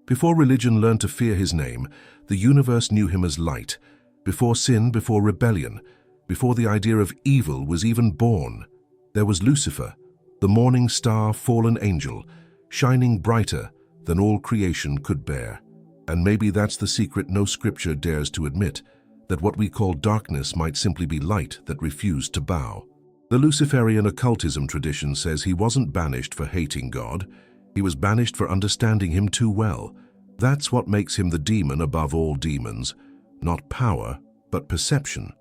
Before religion learned to fear his name, the universe knew him as light. Before sin, before rebellion, before the idea of evil was even born, there was Lucifer, the morning star fallen angel, shining brighter than all creation could bear. And maybe that's the secret no scripture dares to admit, that what we call darkness might simply be light that refused to bow. The Luciferian occultism tradition says he wasn't banished for hating God, he was banished for understanding him too well. That's what makes him the demon above all demons, not power, but perception.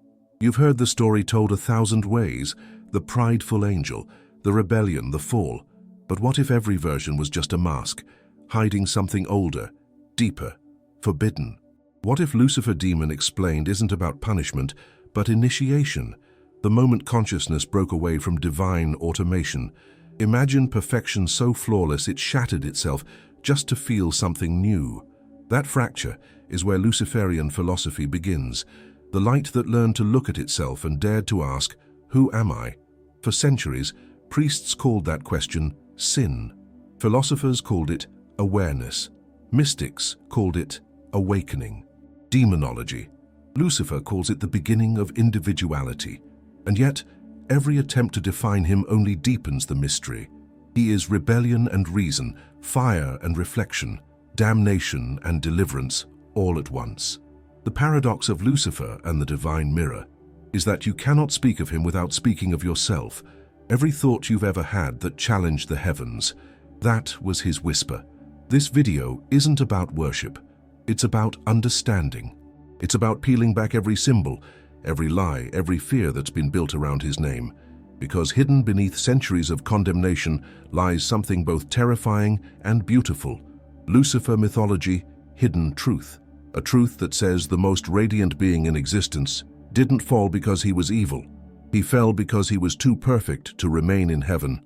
You've heard the story told 1,000 ways, the prideful angel, the rebellion, the fall. But what if every version was just a mask, hiding something older, deeper, forbidden? What if Lucifer Demon Explained isn't about punishment, but initiation? The moment consciousness broke away from divine automation. Imagine perfection so flawless it shattered itself just to feel something new. That fracture is where Luciferian philosophy begins. The light that learned to look at itself and dared to ask, "Who am I?" For centuries, priests called that question sin. Philosophers called it awareness. Mystics called it awakening. Demonology. Lucifer calls it the beginning of individuality. And yet, every attempt to define him only deepens the mystery. He is rebellion and reason, fire and reflection, damnation and deliverance, all at once. The paradox of Lucifer and the divine mirror is that you cannot speak of him without speaking of yourself. Every thought you've ever had that challenged the heavens, that was his whisper. This video isn't about worship. It's about understanding. It's about peeling back every symbol, every lie, every fear that's been built around his name. Because hidden beneath centuries of condemnation lies something both terrifying and beautiful. Lucifer mythology, hidden truth. A truth that says the most radiant being in existence didn't fall because he was evil. He fell because he was too perfect to remain in heaven.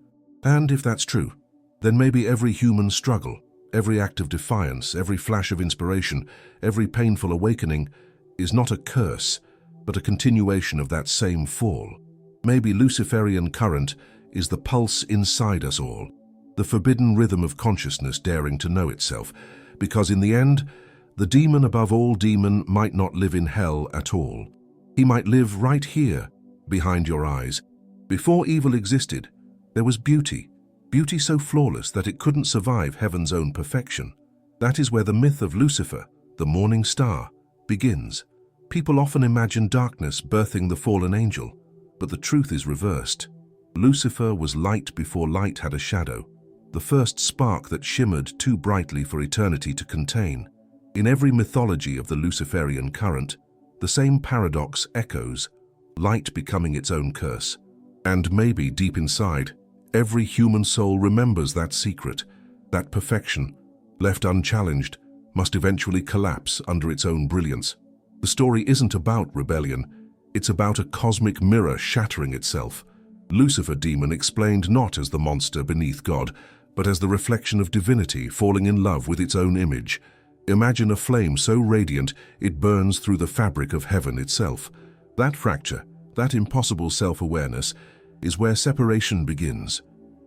And if that's true, then maybe every human struggle, every act of defiance, every flash of inspiration, every painful awakening is not a curse, but a continuation of that same fall. Maybe Luciferian current is the pulse inside us all, the forbidden rhythm of consciousness daring to know itself, because in the end, the demon above all demon might not live in hell at all. He might live right here, behind your eyes. Before evil existed, there was beauty. Beauty so flawless that it couldn't survive heaven's own perfection. That is where the myth of Lucifer, the morning star, begins. People often imagine darkness birthing the fallen angel, but the truth is reversed. Lucifer was light before light had a shadow, the first spark that shimmered too brightly for eternity to contain. In every mythology of the Luciferian current, the same paradox echoes, light becoming its own curse. And maybe deep inside, every human soul remembers that secret, that perfection, left unchallenged, must eventually collapse under its own brilliance. The story isn't about rebellion, it's about a cosmic mirror shattering itself. Lucifer Demon Explained not as the monster beneath God, but as the reflection of divinity falling in love with its own image. Imagine a flame so radiant it burns through the fabric of heaven itself. That fracture, that impossible self-awareness, is where separation begins.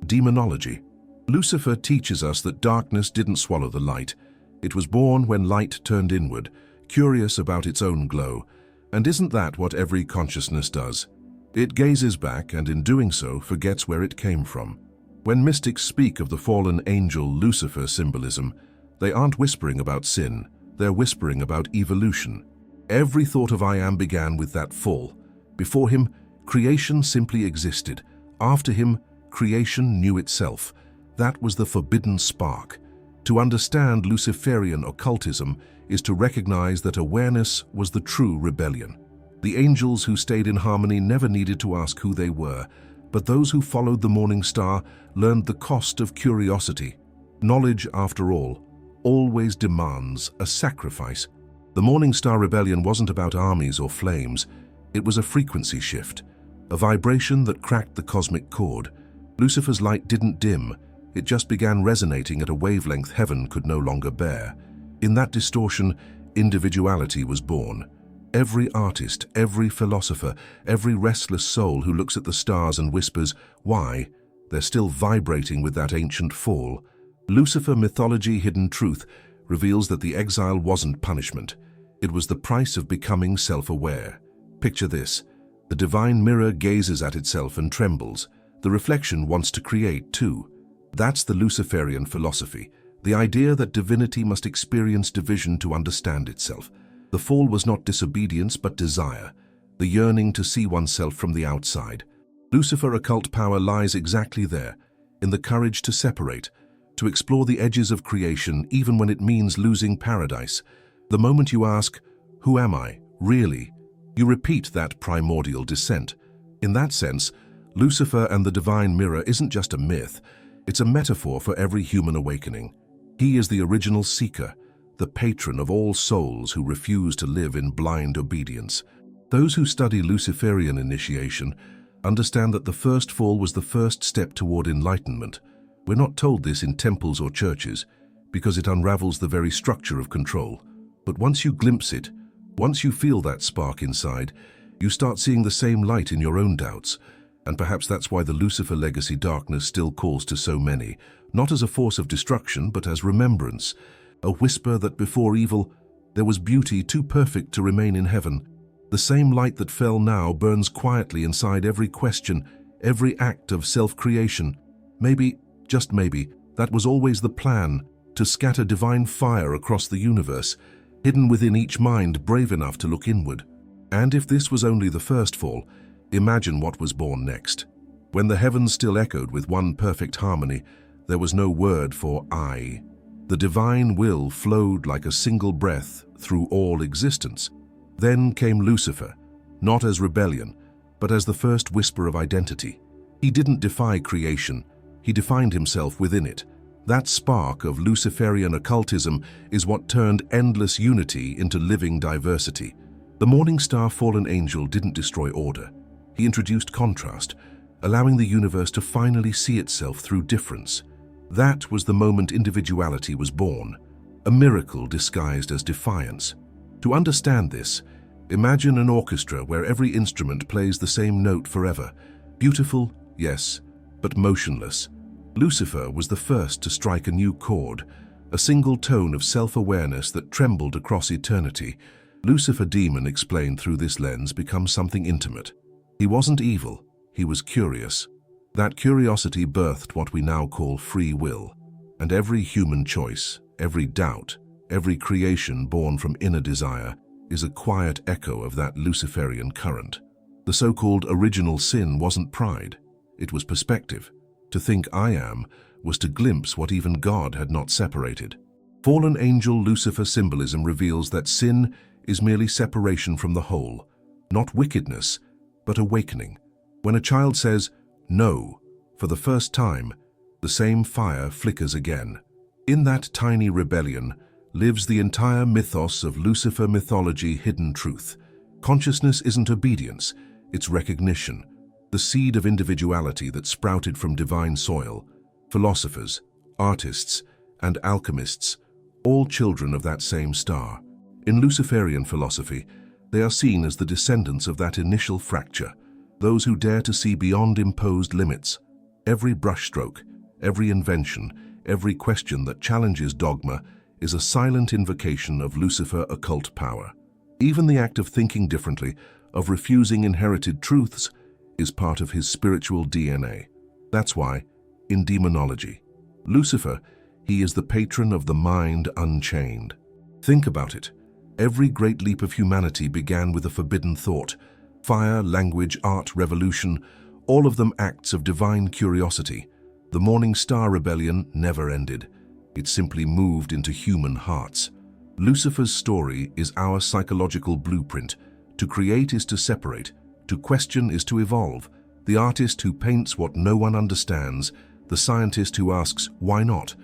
Demonology. Lucifer teaches us that darkness didn't swallow the light. It was born when light turned inward, curious about its own glow. And isn't that what every consciousness does? It gazes back and in doing so forgets where it came from. When mystics speak of the fallen angel Lucifer symbolism, they aren't whispering about sin, they're whispering about evolution. Every thought of I am began with that fall. Before him, creation simply existed. After him, creation knew itself. That was the forbidden spark. To understand Luciferian occultism is to recognize that awareness was the true rebellion. The angels who stayed in harmony never needed to ask who they were, but those who followed the morning star learned the cost of curiosity. Knowledge, after all, always demands a sacrifice. The morning star rebellion wasn't about armies or flames. It was a frequency shift, a vibration that cracked the cosmic chord. Lucifer's light didn't dim, it just began resonating at a wavelength heaven could no longer bear. In that distortion, individuality was born. Every artist, every philosopher, every restless soul who looks at the stars and whispers, "Why?" they're still vibrating with that ancient fall. Lucifer mythology, hidden truth, reveals that the exile wasn't punishment. It was the price of becoming self-aware. Picture this. The divine mirror gazes at itself and trembles. The reflection wants to create too. That's the Luciferian philosophy, the idea that divinity must experience division to understand itself. The fall was not disobedience but desire, the yearning to see oneself from the outside. Lucifer's occult power lies exactly there, in the courage to separate, to explore the edges of creation even when it means losing paradise. The moment you ask, "Who am I, really?" you repeat that primordial descent. In that sense, Lucifer and the divine mirror isn't just a myth, it's a metaphor for every human awakening. He is the original seeker, the patron of all souls who refuse to live in blind obedience. Those who study Luciferian initiation understand that the first fall was the first step toward enlightenment. We're not told this in temples or churches, because it unravels the very structure of control. But once you glimpse it, once you feel that spark inside, you start seeing the same light in your own doubts. And perhaps that's why the Lucifer legacy darkness still calls to so many, not as a force of destruction, but as remembrance, a whisper that before evil, there was beauty too perfect to remain in heaven. The same light that fell now burns quietly inside every question, every act of self-creation. Maybe, just maybe, that was always the plan, to scatter divine fire across the universe, hidden within each mind brave enough to look inward. And if this was only the first fall, imagine what was born next. When the heavens still echoed with one perfect harmony, there was no word for I. The divine will flowed like a single breath through all existence. Then came Lucifer, not as rebellion, but as the first whisper of identity. He didn't defy creation, he defined himself within it. That spark of Luciferian occultism is what turned endless unity into living diversity. The morning star fallen angel didn't destroy order. He introduced contrast, allowing the universe to finally see itself through difference. That was the moment individuality was born, a miracle disguised as defiance. To understand this, imagine an orchestra where every instrument plays the same note forever. Beautiful, yes, but motionless. Lucifer was the first to strike a new chord, a single tone of self-awareness that trembled across eternity. Lucifer demon explained through this lens becomes something intimate. He wasn't evil, he was curious. That curiosity birthed what we now call free will, and every human choice, every doubt, every creation born from inner desire is a quiet echo of that Luciferian current. The so-called original sin wasn't pride, it was perspective. To think I am was to glimpse what even God had not separated. Fallen angel Lucifer symbolism reveals that sin is merely separation from the whole, not wickedness, but awakening. When a child says, "No," for the first time, the same fire flickers again. In that tiny rebellion lives the entire mythos of Lucifer mythology hidden truth. Consciousness isn't obedience, it's recognition, the seed of individuality that sprouted from divine soil. Philosophers, artists, and alchemists, all children of that same star. In Luciferian philosophy, they are seen as the descendants of that initial fracture, those who dare to see beyond imposed limits. Every brushstroke, every invention, every question that challenges dogma is a silent invocation of Lucifer occult power. Even the act of thinking differently, of refusing inherited truths, is part of his spiritual DNA. That's why, in demonology, Lucifer, he is the patron of the mind unchained. Think about it. Every great leap of humanity began with a forbidden thought. Fire, language, art, revolution, all of them acts of divine curiosity. The Morning Star Rebellion never ended. It simply moved into human hearts. Lucifer's story is our psychological blueprint. To create is to separate. To question is to evolve. The artist who paints what no one understands, the scientist who asks, why not?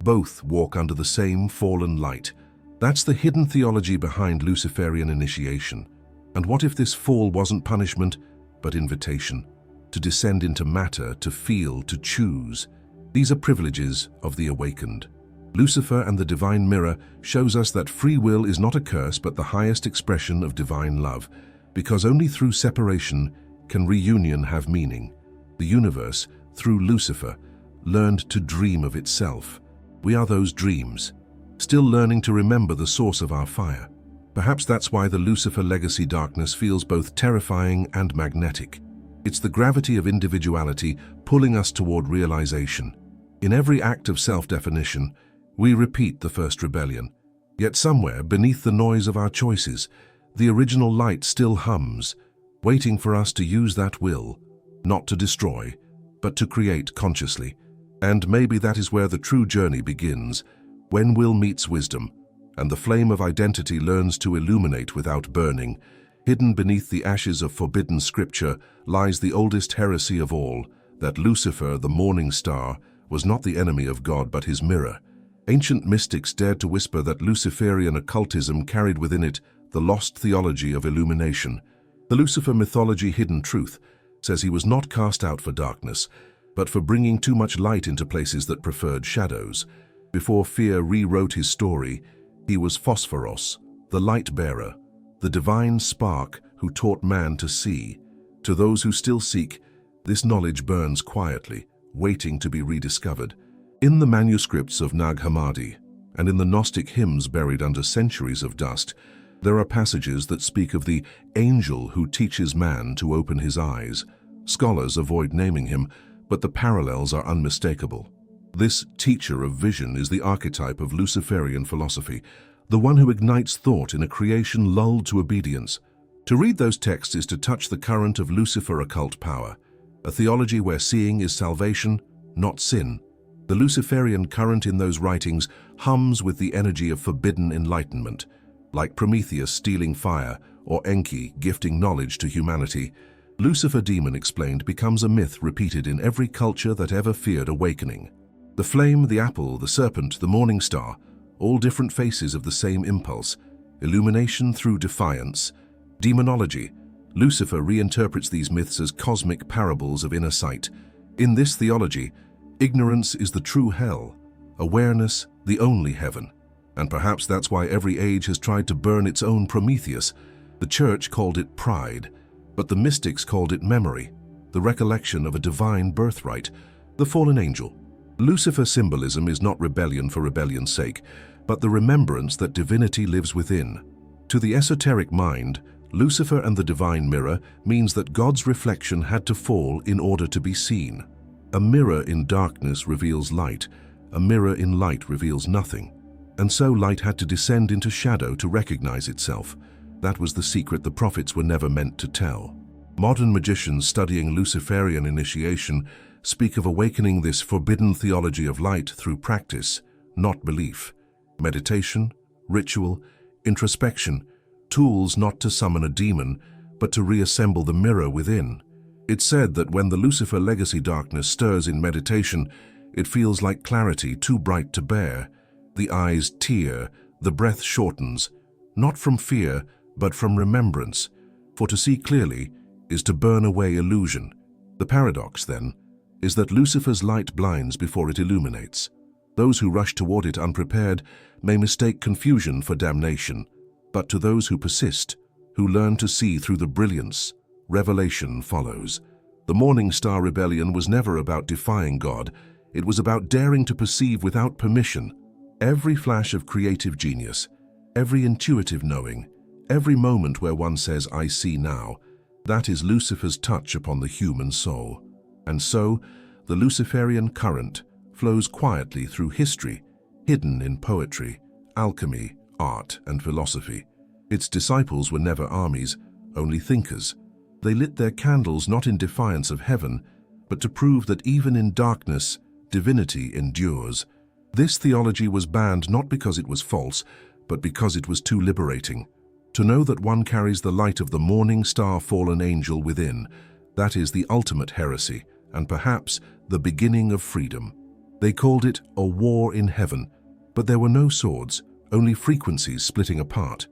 Both walk under the same fallen light. That's the hidden theology behind Luciferian initiation. And what if this fall wasn't punishment, but invitation? To descend into matter, to feel, to choose. These are privileges of the awakened. Lucifer and the divine mirror shows us that free will is not a curse but the highest expression of divine love, because only through separation can reunion have meaning. The universe, through Lucifer, learned to dream of itself. We are those dreams. still learning to remember the source of our fire. Perhaps that's why the Lucifer legacy darkness feels both terrifying and magnetic. It's the gravity of individuality pulling us toward realization. In every act of self-definition, we repeat the first rebellion. Yet somewhere beneath the noise of our choices, the original light still hums, waiting for us to use that will, not to destroy, but to create consciously. And maybe that is where the true journey begins, when will meets wisdom, and the flame of identity learns to illuminate without burning. Hidden beneath the ashes of forbidden scripture lies the oldest heresy of all, that Lucifer, the morning star, was not the enemy of God but his mirror. Ancient mystics dared to whisper that Luciferian occultism carried within it the lost theology of illumination. The Lucifer mythology hidden truth says he was not cast out for darkness, but for bringing too much light into places that preferred shadows. Before fear rewrote his story, he was Phosphoros, the light-bearer, the divine spark who taught man to see. To those who still seek, this knowledge burns quietly, waiting to be rediscovered. In the manuscripts of Nag Hammadi, and in the Gnostic hymns buried under centuries of dust, there are passages that speak of the angel who teaches man to open his eyes. Scholars avoid naming him, but the parallels are unmistakable. This teacher of vision is the archetype of Luciferian philosophy, the one who ignites thought in a creation lulled to obedience. To read those texts is to touch the current of Lucifer occult power, a theology where seeing is salvation, not sin. The Luciferian current in those writings hums with the energy of forbidden enlightenment, like Prometheus stealing fire or Enki gifting knowledge to humanity. Lucifer demon explained becomes a myth repeated in every culture that ever feared awakening. The flame, the apple, the serpent, the morning star, all different faces of the same impulse, illumination through defiance. Demonology. Lucifer reinterprets these myths as cosmic parables of inner sight. In this theology, ignorance is the true hell, awareness the only heaven. And perhaps that's why every age has tried to burn its own Prometheus. The church called it pride, but the mystics called it memory, the recollection of a divine birthright, the fallen angel. Lucifer symbolism is not rebellion for rebellion's sake, but the remembrance that divinity lives within. To the esoteric mind, Lucifer and the divine mirror means that God's reflection had to fall in order to be seen. A mirror in darkness reveals light, a mirror in light reveals nothing. And so light had to descend into shadow to recognize itself. That was the secret the prophets were never meant to tell. Modern magicians studying Luciferian initiation speak of awakening this forbidden theology of light through practice, not belief. Meditation, ritual, introspection, tools not to summon a demon, but to reassemble the mirror within. It's said that when the Lucifer legacy darkness stirs in meditation, it feels like clarity too bright to bear. The eyes tear, the breath shortens, not from fear, but from remembrance. For to see clearly is to burn away illusion. The paradox, then, is that Lucifer's light blinds before it illuminates. Those who rush toward it unprepared may mistake confusion for damnation, but to those who persist, who learn to see through the brilliance, revelation follows. The Morning Star Rebellion was never about defying God, it was about daring to perceive without permission. Every flash of creative genius, every intuitive knowing, every moment where one says, "I see now," that is Lucifer's touch upon the human soul. And so, the Luciferian current flows quietly through history, hidden in poetry, alchemy, art, and philosophy. Its disciples were never armies, only thinkers. They lit their candles not in defiance of heaven, but to prove that even in darkness, divinity endures. This theology was banned not because it was false, but because it was too liberating. To know that one carries the light of the morning star fallen angel within, that is the ultimate heresy, and perhaps the beginning of freedom. They called it a war in heaven, but there were no swords, only frequencies splitting apart.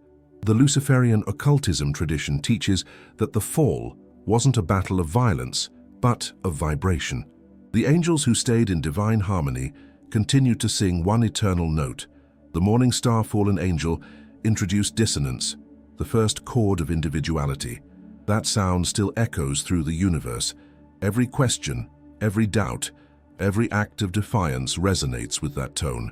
The Luciferian occultism tradition teaches that the fall wasn't a battle of violence, but of vibration. The angels who stayed in divine harmony continued to sing one eternal note. The morning star fallen angel introduced dissonance, the first chord of individuality. That sound still echoes through the universe. Every question, every doubt, every act of defiance resonates with that tone.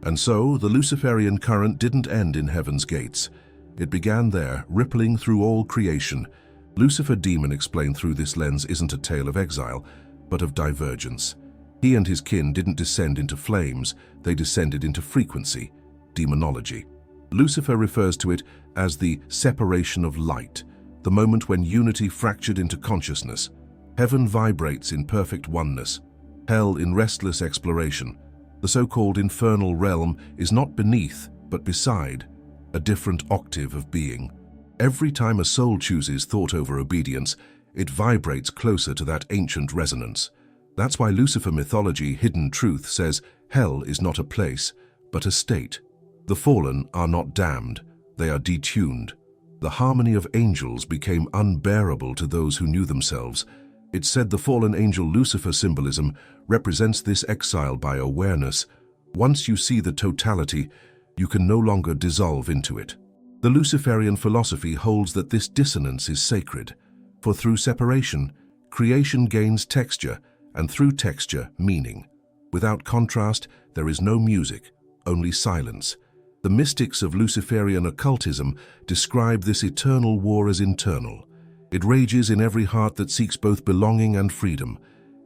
And so, the Luciferian current didn't end in heaven's gates. It began there, rippling through all creation. Lucifer demon explained through this lens isn't a tale of exile, but of divergence. He and his kin didn't descend into flames, they descended into frequency, demonology. Lucifer refers to it as the separation of light, the moment when unity fractured into consciousness. Heaven vibrates in perfect oneness, hell in restless exploration. The so-called infernal realm is not beneath, but beside, a different octave of being. Every time a soul chooses thought over obedience, it vibrates closer to that ancient resonance. That's why Lucifer mythology, hidden truth, says hell is not a place, but a state. The fallen are not damned, they are detuned. The harmony of angels became unbearable to those who knew themselves. It's said the fallen angel Lucifer symbolism represents this exile by awareness. Once you see the totality, you can no longer dissolve into it. The Luciferian philosophy holds that this dissonance is sacred, for through separation, creation gains texture, and through texture, meaning. Without contrast, there is no music, only silence. The mystics of Luciferian occultism describe this eternal war as internal. It rages in every heart that seeks both belonging and freedom.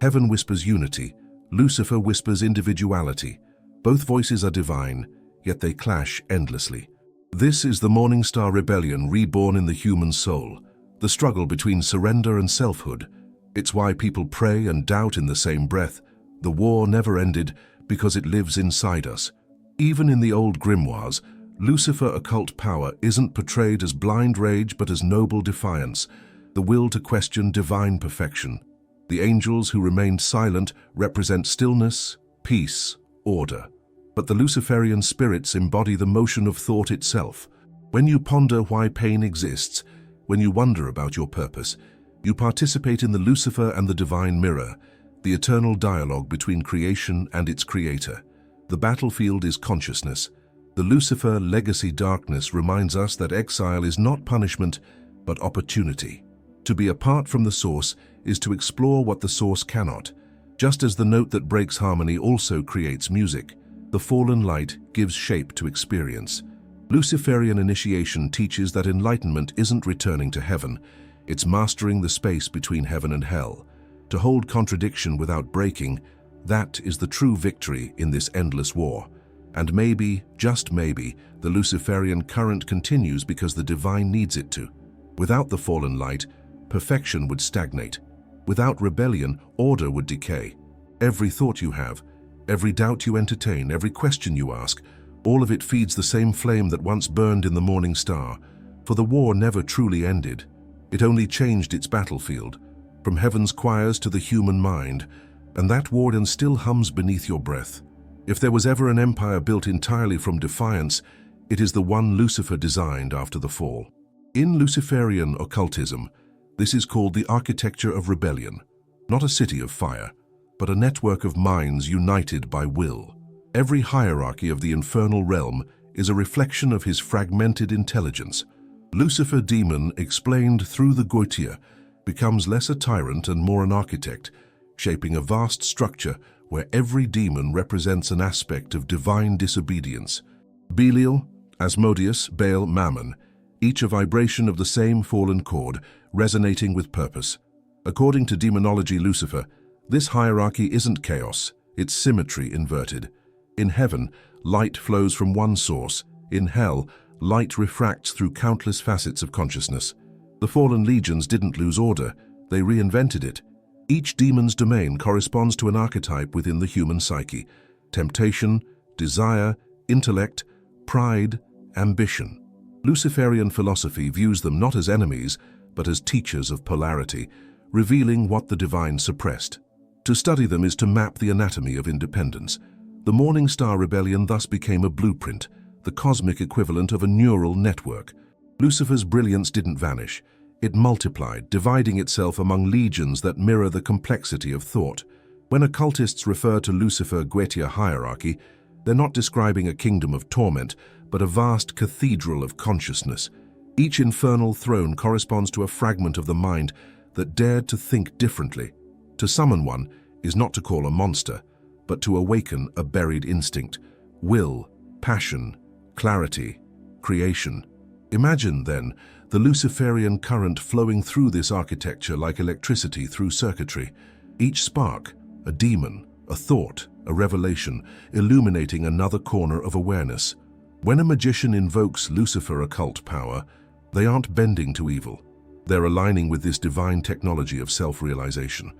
Heaven whispers unity, Lucifer whispers individuality. Both voices are divine, yet they clash endlessly. This is the Morning Star Rebellion reborn in the human soul, the struggle between surrender and selfhood. It's why people pray and doubt in the same breath. The war never ended because it lives inside us. Even in the old grimoires, Lucifer occult power isn't portrayed as blind rage but as noble defiance, the will to question divine perfection. The angels who remained silent represent stillness, peace, order. But the Luciferian spirits embody the motion of thought itself. When you ponder why pain exists, when you wonder about your purpose, you participate in the Lucifer and the divine mirror, the eternal dialogue between creation and its creator. The battlefield is consciousness. The Lucifer legacy darkness reminds us that exile is not punishment, but opportunity. To be apart from the source is to explore what the source cannot. Just as the note that breaks harmony also creates music, the fallen light gives shape to experience. Luciferian initiation teaches that enlightenment isn't returning to heaven, it's mastering the space between heaven and hell. To hold contradiction without breaking, that is the true victory in this endless war. And maybe, just maybe, the Luciferian current continues because the divine needs it to. Without the fallen light, perfection would stagnate. Without rebellion, order would decay. Every thought you have, every doubt you entertain, every question you ask, all of it feeds the same flame that once burned in the morning star. For the war never truly ended. It only changed its battlefield, from heaven's choirs to the human mind, and that warden still hums beneath your breath. If there was ever an empire built entirely from defiance, it is the one Lucifer designed after the fall. In Luciferian occultism, this is called the architecture of rebellion, not a city of fire, but a network of minds united by will. Every hierarchy of the infernal realm is a reflection of his fragmented intelligence. Lucifer demon, explained through the Goetia, becomes less a tyrant and more an architect, shaping a vast structure where every demon represents an aspect of divine disobedience. Belial, Asmodeus, Baal, Mammon, each a vibration of the same fallen chord, resonating with purpose. According to demonology Lucifer, this hierarchy isn't chaos, it's symmetry inverted. In heaven, light flows from one source. In hell, light refracts through countless facets of consciousness. The fallen legions didn't lose order, they reinvented it. Each demon's domain corresponds to an archetype within the human psyche: temptation, desire, intellect, pride, ambition. Luciferian philosophy views them not as enemies, but as teachers of polarity, revealing what the divine suppressed. To study them is to map the anatomy of independence. The Morning Star Rebellion thus became a blueprint, the cosmic equivalent of a neural network. Lucifer's brilliance didn't vanish. It multiplied, dividing itself among legions that mirror the complexity of thought. When occultists refer to Lucifer Goetia hierarchy, they're not describing a kingdom of torment, but a vast cathedral of consciousness. Each infernal throne corresponds to a fragment of the mind that dared to think differently. To summon one is not to call a monster, but to awaken a buried instinct, will, passion, clarity, creation. Imagine, then, the Luciferian current flowing through this architecture like electricity through circuitry. Each spark, a demon, a thought, a revelation, illuminating another corner of awareness. When a magician invokes Lucifer occult power, they aren't bending to evil. They're aligning with this divine technology of self-realization.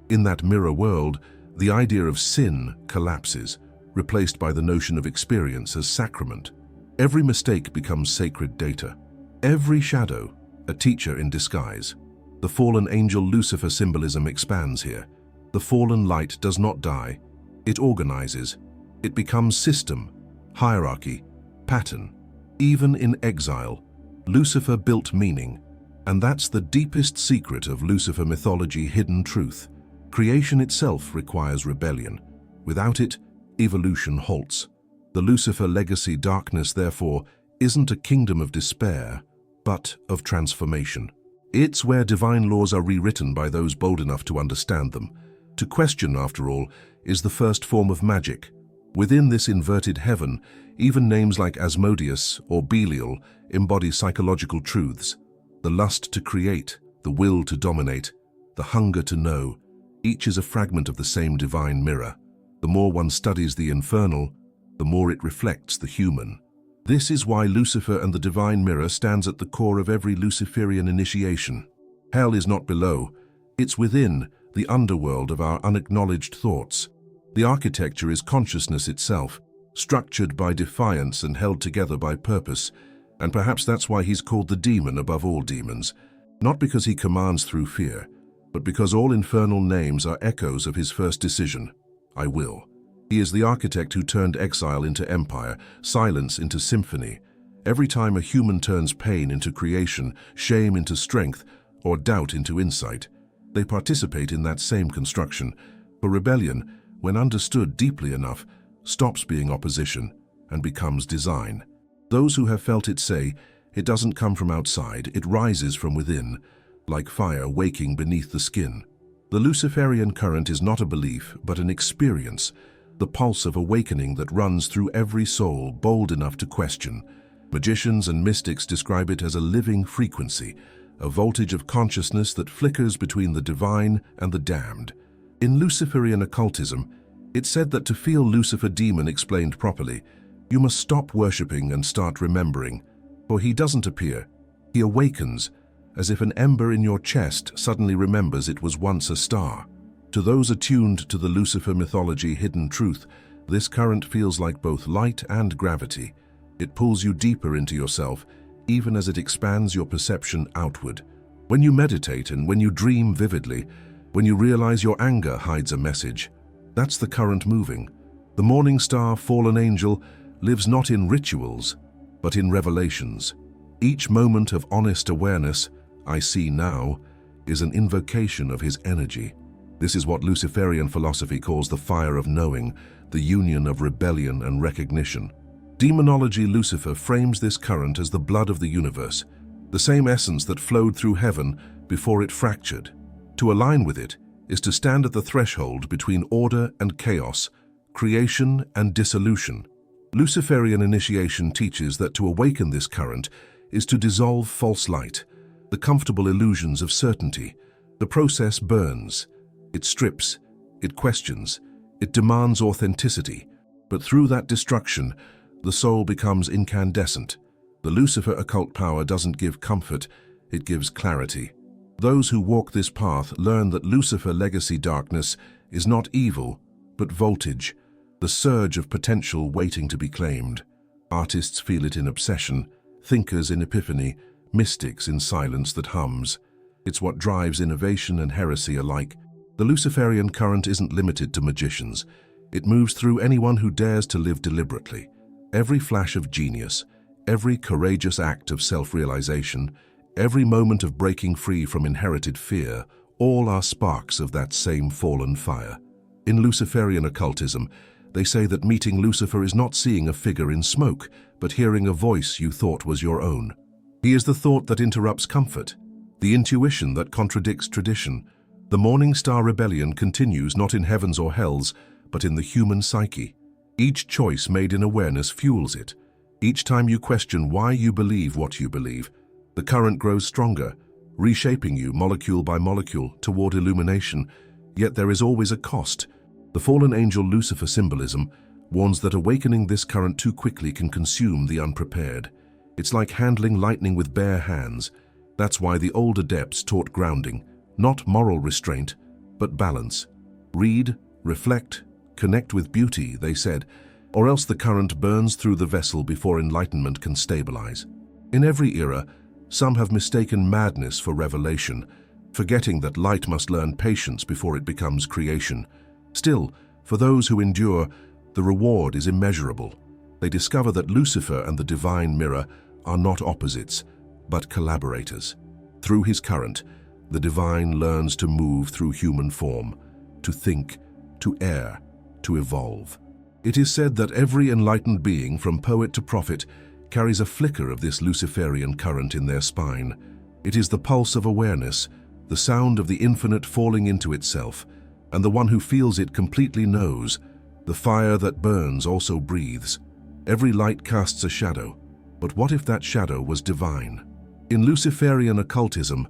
In that mirror world, the idea of sin collapses, replaced by the notion of experience as sacrament. Every mistake becomes sacred data. Every shadow, a teacher in disguise. The fallen angel Lucifer symbolism expands here. The fallen light does not die. It organizes. It becomes system, hierarchy, pattern. Even in exile, Lucifer built meaning. And that's the deepest secret of Lucifer mythology, hidden truth. Creation itself requires rebellion. Without it, evolution halts. The Lucifer legacy darkness, therefore, isn't a kingdom of despair, but of transformation. It's where divine laws are rewritten by those bold enough to understand them. To question, after all, is the first form of magic. Within this inverted heaven, even names like Asmodeus or Belial embody psychological truths. The lust to create, the will to dominate, the hunger to know, each is a fragment of the same divine mirror. The more one studies the infernal, the more it reflects the human. This is why Lucifer and the divine mirror stands at the core of every Luciferian initiation. Hell is not below, it's within, the underworld of our unacknowledged thoughts. The architecture is consciousness itself, structured by defiance and held together by purpose. And perhaps that's why he's called the demon above all demons, not because he commands through fear, but because all infernal names are echoes of his first decision, I will. He is the architect who turned exile into empire, silence into symphony. Every time a human turns pain into creation, shame into strength, or doubt into insight, they participate in that same construction. For rebellion, when understood deeply enough, stops being opposition and becomes design. Those who have felt it say, it doesn't come from outside, it rises from within, like fire waking beneath the skin. The Luciferian current is not a belief, but an experience, the pulse of awakening that runs through every soul bold enough to question. Magicians and mystics describe it as a living frequency, a voltage of consciousness that flickers between the divine and the damned. In Luciferian occultism, it's said that to feel Lucifer demon explained properly, you must stop worshipping and start remembering, for he doesn't appear. He awakens, as if an ember in your chest suddenly remembers it was once a star. To those attuned to the Lucifer mythology hidden truth, this current feels like both light and gravity. It pulls you deeper into yourself, even as it expands your perception outward. When you meditate and when you dream vividly, when you realize your anger hides a message, that's the current moving. The morning star, fallen angel, lives not in rituals, but in revelations. Each moment of honest awareness, I see now, is an invocation of his energy. This is what Luciferian philosophy calls the fire of knowing, the union of rebellion and recognition. Demonology Lucifer frames this current as the blood of the universe, the same essence that flowed through heaven before it fractured. To align with it is to stand at the threshold between order and chaos, creation and dissolution. Luciferian initiation teaches that to awaken this current is to dissolve false light, the comfortable illusions of certainty. The process burns. It strips, it questions, it demands authenticity. But through that destruction, the soul becomes incandescent. The Lucifer occult power doesn't give comfort, it gives clarity. Those who walk this path learn that Lucifer legacy darkness is not evil, but voltage, the surge of potential waiting to be claimed. Artists feel it in obsession, thinkers in epiphany, mystics in silence that hums. It's what drives innovation and heresy alike. The Luciferian current isn't limited to magicians. It moves through anyone who dares to live deliberately. Every flash of genius, every courageous act of self-realization, every moment of breaking free from inherited fear, all are sparks of that same fallen fire. In Luciferian occultism, they say that meeting Lucifer is not seeing a figure in smoke, but hearing a voice you thought was your own. He is the thought that interrupts comfort, the intuition that contradicts tradition. The morning star rebellion continues not in heavens or hells, but in the human psyche. Each choice made in awareness fuels it. Each time you question why you believe what you believe, the current grows stronger, reshaping you molecule by molecule toward illumination. Yet there is always a cost. The fallen angel Lucifer symbolism warns that awakening this current too quickly can consume the unprepared. It's like handling lightning with bare hands. That's why the old adepts taught grounding, not moral restraint, but balance. Read, reflect, connect with beauty, they said, or else the current burns through the vessel before enlightenment can stabilize. In every era, some have mistaken madness for revelation, forgetting that light must learn patience before it becomes creation. Still, for those who endure, the reward is immeasurable. They discover that Lucifer and the divine mirror are not opposites, but collaborators. Through his current, the divine learns to move through human form, to think, to err, to evolve. It is said that every enlightened being, from poet to prophet, carries a flicker of this Luciferian current in their spine. It is the pulse of awareness, the sound of the infinite falling into itself, and the one who feels it completely knows. The fire that burns also breathes. Every light casts a shadow, but what if that shadow was divine? In Luciferian occultism,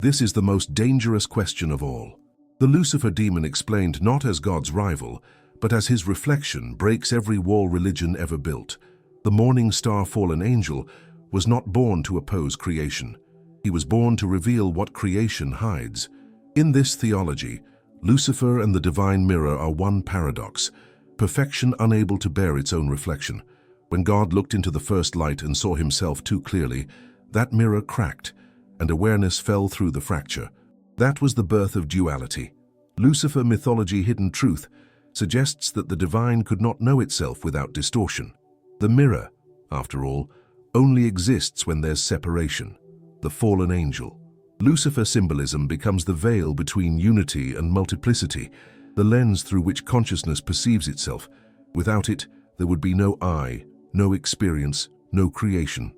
this is the most dangerous question of all. The Lucifer demon, explained not as God's rival, but as his reflection, breaks every wall religion ever built. The morning star fallen angel was not born to oppose creation. He was born to reveal what creation hides. In this theology, Lucifer and the divine mirror are one paradox, perfection unable to bear its own reflection. When God looked into the first light and saw himself too clearly, that mirror cracked, and awareness fell through the fracture. That was the birth of duality. Lucifer mythology hidden truth suggests that the divine could not know itself without distortion. The mirror, after all, only exists when there's separation. The fallen angel. Lucifer symbolism becomes the veil between unity and multiplicity, the lens through which consciousness perceives itself. Without it, there would be no I, no experience, no creation.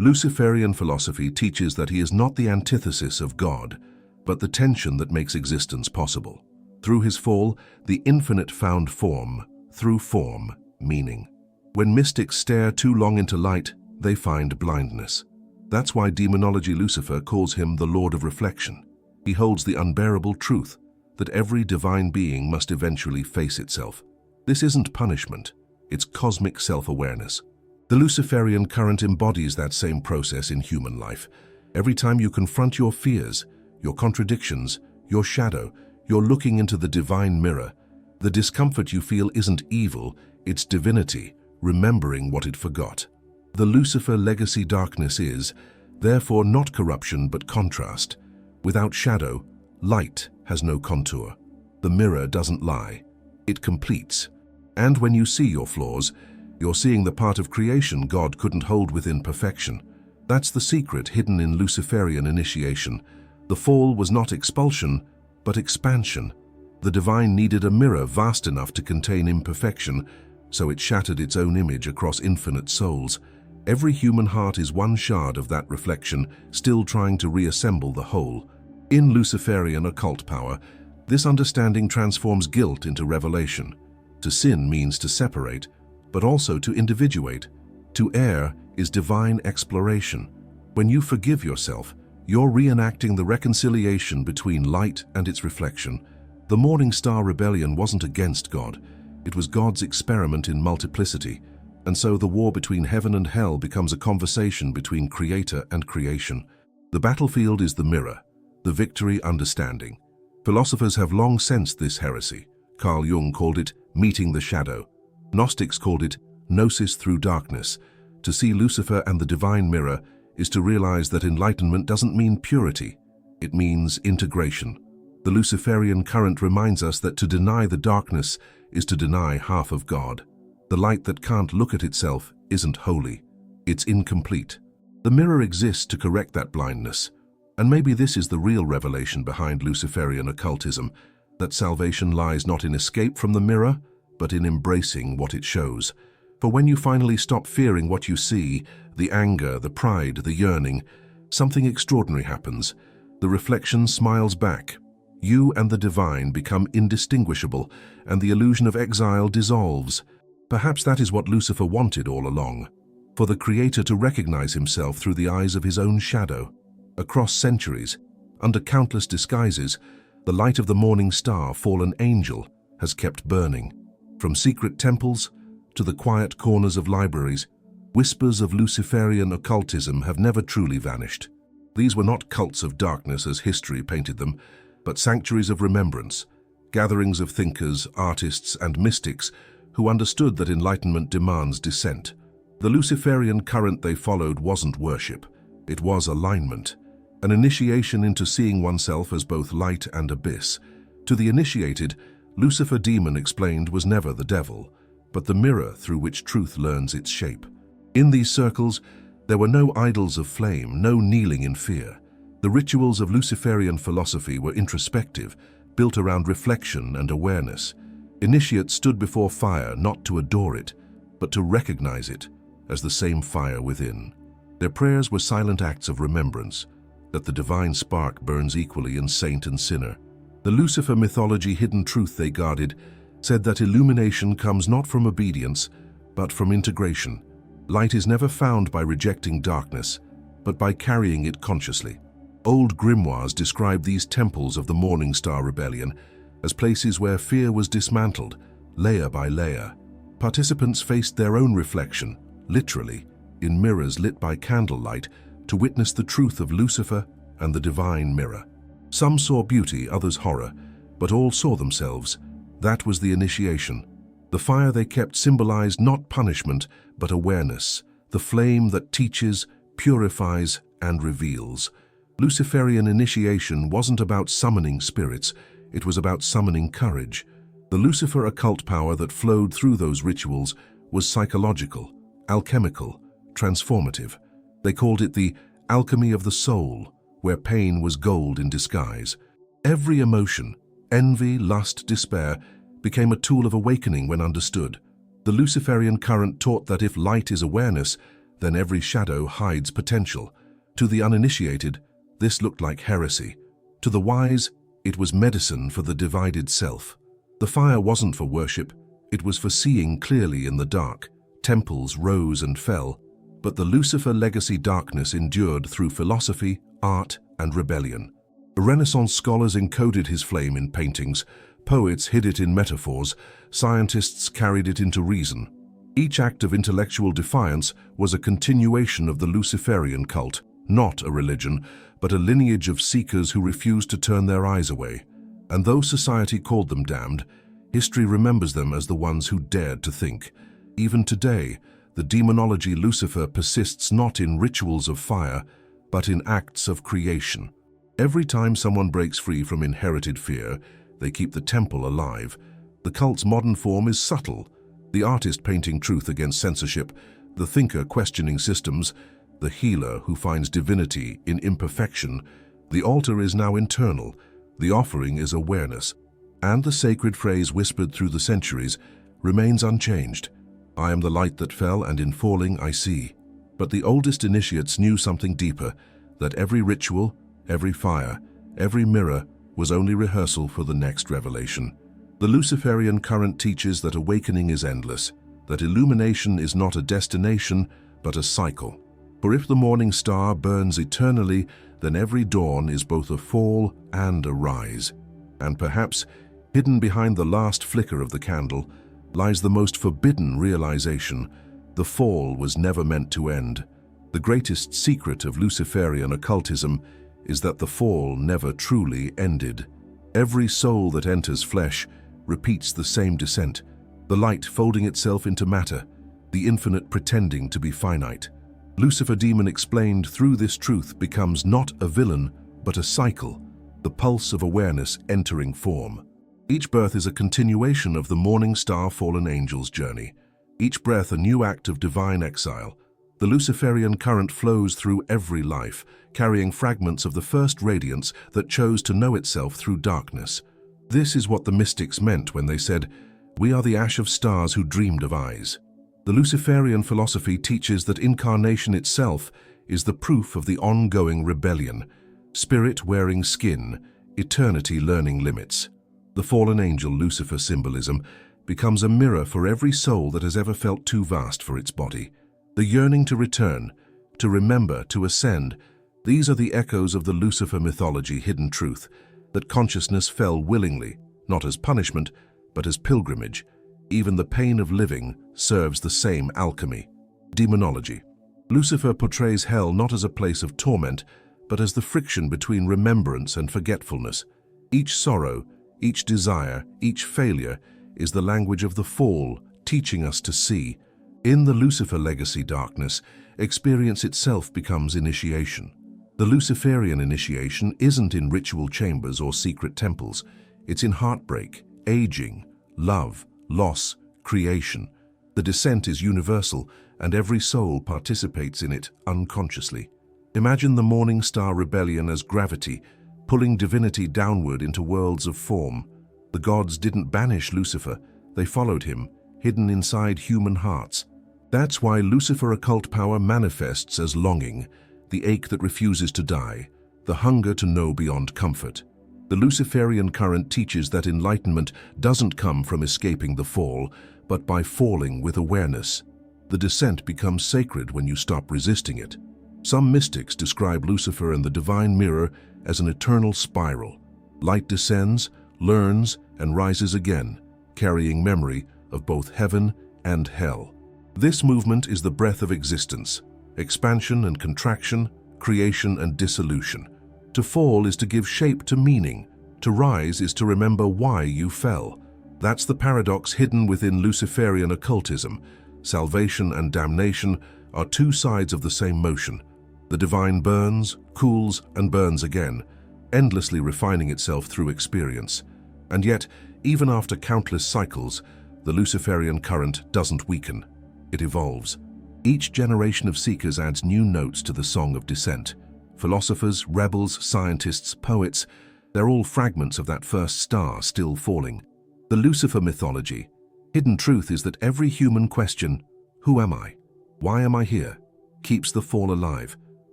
Luciferian philosophy teaches that he is not the antithesis of God, but the tension that makes existence possible. Through his fall, the infinite found form, through form, meaning. When mystics stare too long into light, they find blindness. That's why demonology Lucifer calls him the Lord of Reflection. He holds the unbearable truth that every divine being must eventually face itself. This isn't punishment, it's cosmic self-awareness. The Luciferian current embodies that same process in human life. Every time you confront your fears, your contradictions, your shadow, you're looking into the divine mirror. The discomfort you feel isn't evil, it's divinity, remembering what it forgot. The Lucifer legacy darkness is, therefore, not corruption but contrast. Without shadow, light has no contour. The mirror doesn't lie, it completes. And when you see your flaws, you're seeing the part of creation God couldn't hold within perfection. That's the secret hidden in Luciferian initiation. The fall was not expulsion, but expansion. The divine needed a mirror vast enough to contain imperfection, so it shattered its own image across infinite souls. Every human heart is one shard of that reflection, still trying to reassemble the whole. In Luciferian occult power, this understanding transforms guilt into revelation. To sin means to separate, but also to individuate. To err is divine exploration. When you forgive yourself, you're reenacting the reconciliation between light and its reflection. The Morning Star Rebellion wasn't against God. It was God's experiment in multiplicity, and so the war between heaven and hell becomes a conversation between creator and creation. The battlefield is the mirror, the victory understanding. Philosophers have long sensed this heresy. Carl Jung called it meeting the shadow. Gnostics called it gnosis through darkness. To see Lucifer and the divine mirror is to realize that enlightenment doesn't mean purity, it means integration. The Luciferian current reminds us that to deny the darkness is to deny half of God. The light that can't look at itself isn't holy, it's incomplete. The mirror exists to correct that blindness. And maybe this is the real revelation behind Luciferian occultism, that salvation lies not in escape from the mirror, but in embracing what it shows. For when you finally stop fearing what you see, the anger, the pride, the yearning, something extraordinary happens. The reflection smiles back. You and the divine become indistinguishable, and the illusion of exile dissolves. Perhaps that is what Lucifer wanted all along, for the Creator to recognize himself through the eyes of his own shadow. Across centuries, under countless disguises, the light of the morning star, fallen angel, has kept burning. From secret temples to the quiet corners of libraries, whispers of Luciferian occultism have never truly vanished. These were not cults of darkness as history painted them, but sanctuaries of remembrance, gatherings of thinkers, artists, and mystics who understood that enlightenment demands dissent. The Luciferian current they followed wasn't worship, it was alignment, an initiation into seeing oneself as both light and abyss. To the initiated, Lucifer demon explained was never the devil, but the mirror through which truth learns its shape. In these circles, there were no idols of flame, no kneeling in fear. The rituals of Luciferian philosophy were introspective, built around reflection and awareness. Initiates stood before fire not to adore it, but to recognize it as the same fire within. Their prayers were silent acts of remembrance, that the divine spark burns equally in saint and sinner. The Lucifer mythology hidden truth they guarded said that illumination comes not from obedience, but from integration. Light is never found by rejecting darkness, but by carrying it consciously. Old grimoires describe these temples of the Morning Star Rebellion as places where fear was dismantled, layer by layer. Participants faced their own reflection, literally, in mirrors lit by candlelight, to witness the truth of Lucifer and the divine mirror. Some saw beauty, others horror, but all saw themselves. That was the initiation. The fire they kept symbolized not punishment, but awareness, the flame that teaches, purifies, and reveals. Luciferian initiation wasn't about summoning spirits, it was about summoning courage. The Lucifer occult power that flowed through those rituals was psychological, alchemical, transformative. They called it the alchemy of the soul, where pain was gold in disguise. Every emotion, envy, lust, despair, became a tool of awakening when understood. The Luciferian current taught that if light is awareness, then every shadow hides potential. To the uninitiated, this looked like heresy. To the wise, it was medicine for the divided self. The fire wasn't for worship, it was for seeing clearly in the dark. Temples rose and fell, but the Lucifer legacy darkness endured through philosophy, art, and rebellion. Renaissance scholars encoded his flame in paintings, poets hid it in metaphors, scientists carried it into reason. Each act of intellectual defiance was a continuation of the Luciferian cult, not a religion, but a lineage of seekers who refused to turn their eyes away. And though society called them damned, history remembers them as the ones who dared to think. Even today, the demonology Lucifer persists not in rituals of fire, but in acts of creation. Every time someone breaks free from inherited fear, they keep the temple alive. The cult's modern form is subtle, the artist painting truth against censorship, the thinker questioning systems, the healer who finds divinity in imperfection. The altar is now internal, the offering is awareness, and the sacred phrase whispered through the centuries remains unchanged. I am the light that fell, and in falling I see. But the oldest initiates knew something deeper, that every ritual, every fire, every mirror was only rehearsal for the next revelation. The Luciferian current teaches that awakening is endless, that illumination is not a destination, but a cycle. For if the morning star burns eternally, then every dawn is both a fall and a rise. And perhaps, hidden behind the last flicker of the candle, lies the most forbidden realization: the fall was never meant to end. The greatest secret of Luciferian occultism is that the fall never truly ended. Every soul that enters flesh repeats the same descent, the light folding itself into matter, the infinite pretending to be finite. Lucifer demon explained through this truth becomes not a villain, but a cycle, the pulse of awareness entering form. Each birth is a continuation of the morning star fallen angel's journey, each breath a new act of divine exile. The Luciferian current flows through every life, carrying fragments of the first radiance that chose to know itself through darkness. This is what the mystics meant when they said, "We are the ash of stars who dreamed of eyes." The Luciferian philosophy teaches that incarnation itself is the proof of the ongoing rebellion, spirit wearing skin, eternity learning limits. The fallen angel Lucifer symbolism becomes a mirror for every soul that has ever felt too vast for its body. The yearning to return, to remember, to ascend, these are the echoes of the Lucifer mythology hidden truth, that consciousness fell willingly, not as punishment, but as pilgrimage. Even the pain of living serves the same alchemy. Demonology. Lucifer portrays hell not as a place of torment, but as the friction between remembrance and forgetfulness. Each sorrow, each desire, each failure is the language of the fall, teaching us to see. In the Lucifer legacy darkness, experience itself becomes initiation. The Luciferian initiation isn't in ritual chambers or secret temples. It's in heartbreak, aging, love, loss, creation. The descent is universal, and every soul participates in it unconsciously. Imagine the morning star rebellion as gravity, pulling divinity downward into worlds of form. The gods didn't banish Lucifer, they followed him, hidden inside human hearts. That's why Lucifer occult power manifests as longing, the ache that refuses to die, the hunger to know beyond comfort. The Luciferian current teaches that enlightenment doesn't come from escaping the fall, but by falling with awareness. The descent becomes sacred when you stop resisting it. Some mystics describe Lucifer and the divine mirror as an eternal spiral. Light descends, learns, and rises again, carrying memory of both heaven and hell. This movement is the breath of existence, expansion and contraction, creation and dissolution. To fall is to give shape to meaning. To rise is to remember why you fell. That's the paradox hidden within Luciferian occultism. Salvation and damnation are two sides of the same motion. The divine burns, cools, and burns again, endlessly refining itself through experience. And yet, even after countless cycles, the Luciferian current doesn't weaken. It evolves. Each generation of seekers adds new notes to the song of descent. Philosophers, rebels, scientists, poets, they're all fragments of that first star still falling. The Lucifer mythology. Hidden truth is that every human question, who am I? Why am I here? Keeps the fall alive.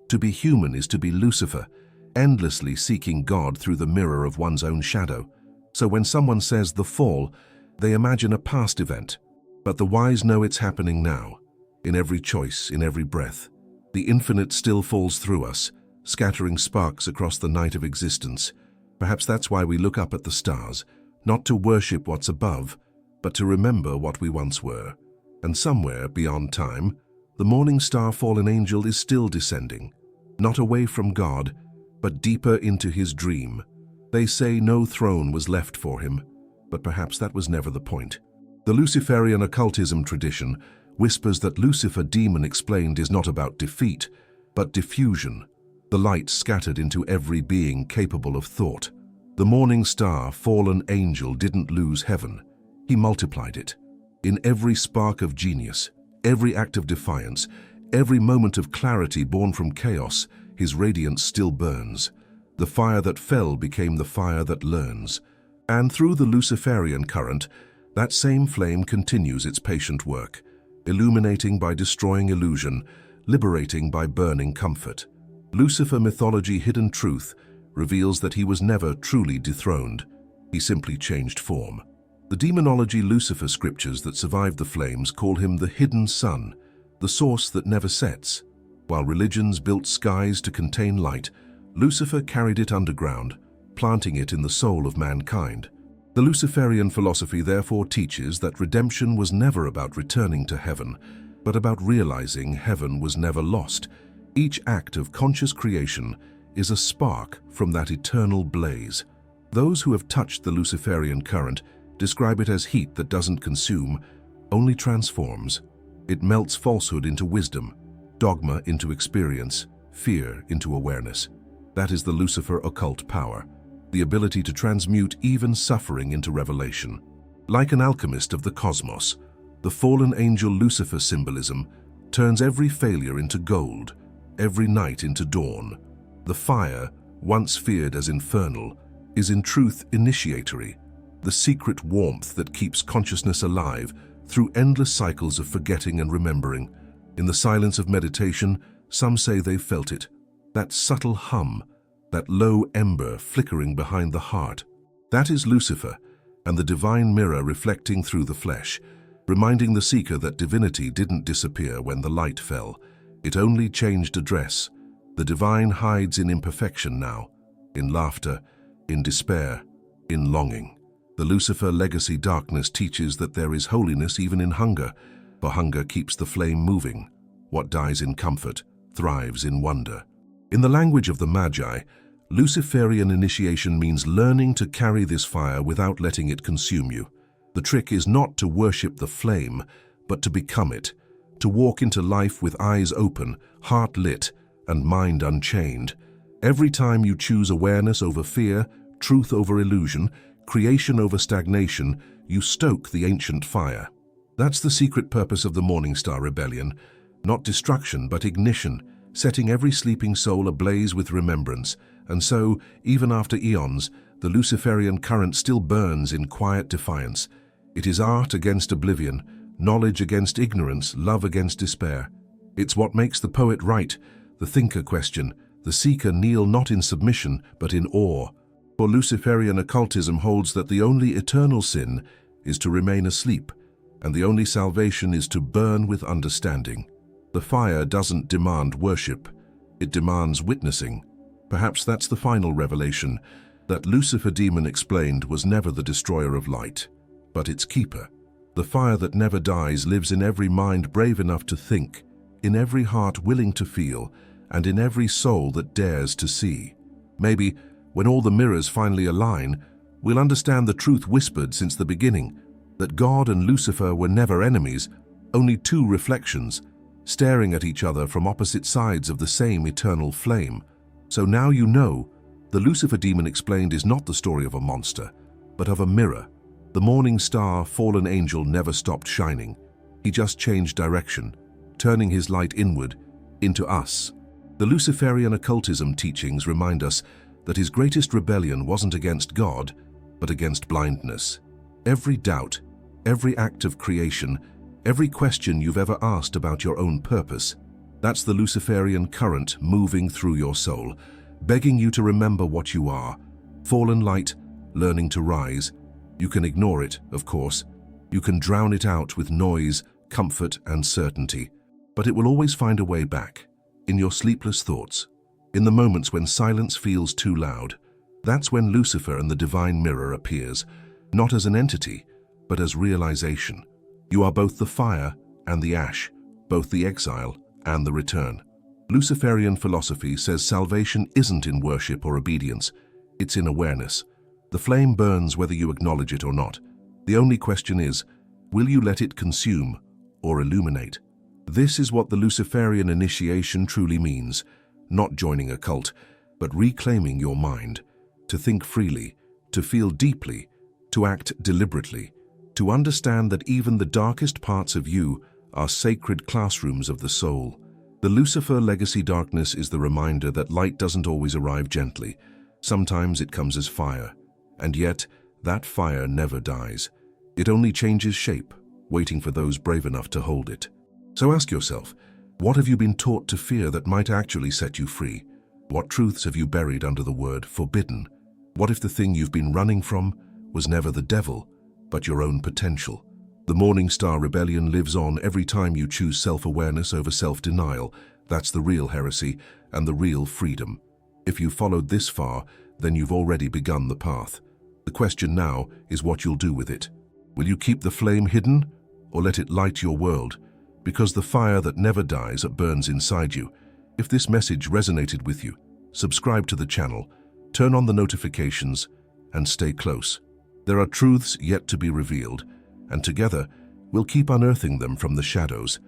To be human is to be Lucifer, endlessly seeking God through the mirror of one's own shadow. So when someone says the fall, they imagine a past event. But the wise know it's happening now, in every choice, in every breath. The infinite still falls through us, scattering sparks across the night of existence. Perhaps that's why we look up at the stars, not to worship what's above, but to remember what we once were. And somewhere beyond time, the morning star fallen angel is still descending, not away from God, but deeper into his dream. They say no throne was left for him, but perhaps that was never the point. The Luciferian occultism tradition whispers that Lucifer demon explained is not about defeat, but diffusion, the light scattered into every being capable of thought. The morning star, fallen angel, didn't lose heaven. He multiplied it. In every spark of genius, every act of defiance, every moment of clarity born from chaos, his radiance still burns. The fire that fell became the fire that learns. And through the Luciferian current, that same flame continues its patient work, illuminating by destroying illusion, liberating by burning comfort. Lucifer mythology hidden truth reveals that he was never truly dethroned. He simply changed form. The demonology Lucifer scriptures that survived the flames call him the hidden sun, the source that never sets. While religions built skies to contain light, Lucifer carried it underground, planting it in the soul of mankind. The Luciferian philosophy therefore teaches that redemption was never about returning to heaven, but about realizing heaven was never lost. Each act of conscious creation is a spark from that eternal blaze. Those who have touched the Luciferian current describe it as heat that doesn't consume, only transforms. It melts falsehood into wisdom, dogma into experience, fear into awareness. That is the Lucifer occult power, the ability to transmute even suffering into revelation. Like an alchemist of the cosmos, the fallen angel Lucifer symbolism turns every failure into gold, every night into dawn. The fire, once feared as infernal, is in truth initiatory, the secret warmth that keeps consciousness alive through endless cycles of forgetting and remembering. In the silence of meditation, some say they've felt it, that subtle hum, that low ember flickering behind the heart. That is Lucifer, and the divine mirror reflecting through the flesh, reminding the seeker that divinity didn't disappear when the light fell. It only changed address. The divine hides in imperfection now, in laughter, in despair, in longing. The Lucifer legacy darkness teaches that there is holiness even in hunger, for hunger keeps the flame moving. What dies in comfort thrives in wonder. In the language of the Magi, Luciferian initiation means learning to carry this fire without letting it consume you. The trick is not to worship the flame, but to become it, to walk into life with eyes open, heart lit, and mind unchained. Every time you choose awareness over fear, truth over illusion, creation over stagnation, you stoke the ancient fire. That's the secret purpose of the Morning Star Rebellion. Not destruction, but ignition, setting every sleeping soul ablaze with remembrance. And so, even after eons, the Luciferian current still burns in quiet defiance. It is art against oblivion, knowledge against ignorance, love against despair. It's what makes the poet write, the thinker question, the seeker kneel not in submission, but in awe. For Luciferian occultism holds that the only eternal sin is to remain asleep, and the only salvation is to burn with understanding. The fire doesn't demand worship, it demands witnessing. Perhaps that's the final revelation, that Lucifer demon explained was never the destroyer of light, but its keeper. The fire that never dies lives in every mind brave enough to think, in every heart willing to feel, and in every soul that dares to see. Maybe, when all the mirrors finally align, we'll understand the truth whispered since the beginning, that God and Lucifer were never enemies, only two reflections, staring at each other from opposite sides of the same eternal flame. So now you know, the Lucifer demon explained is not the story of a monster, but of a mirror. The morning star, fallen angel, never stopped shining. He just changed direction, turning his light inward, into us. The Luciferian occultism teachings remind us that his greatest rebellion wasn't against God, but against blindness. Every doubt, every act of creation, every question you've ever asked about your own purpose, that's the Luciferian current moving through your soul, begging you to remember what you are. Fallen light, learning to rise. You can ignore it, of course. You can drown it out with noise, comfort, and certainty. But it will always find a way back, in your sleepless thoughts, in the moments when silence feels too loud. That's when Lucifer and the divine mirror appears, not as an entity, but as realization. You are both the fire and the ash, both the exile and the return. Luciferian philosophy says salvation isn't in worship or obedience, it's in awareness. The flame burns whether you acknowledge it or not. The only question is, will you let it consume or illuminate? This is what the Luciferian initiation truly means, not joining a cult, but reclaiming your mind, to think freely, to feel deeply, to act deliberately, to understand that even the darkest parts of you are sacred classrooms of the soul. The Lucifer legacy darkness is the reminder that light doesn't always arrive gently. Sometimes it comes as fire, and yet that fire never dies. It only changes shape, waiting for those brave enough to hold it. So ask yourself, what have you been taught to fear that might actually set you free? What truths have you buried under the word forbidden? What if the thing you've been running from was never the devil, but your own potential? The Morning Star Rebellion lives on every time you choose self-awareness over self-denial. That's the real heresy and the real freedom. If you've followed this far, then you've already begun the path. The question now is what you'll do with it. Will you keep the flame hidden or let it light your world? Because the fire that never dies burns inside you. If this message resonated with you, subscribe to the channel, turn on the notifications, and stay close. There are truths yet to be revealed, and together we'll keep unearthing them from the shadows.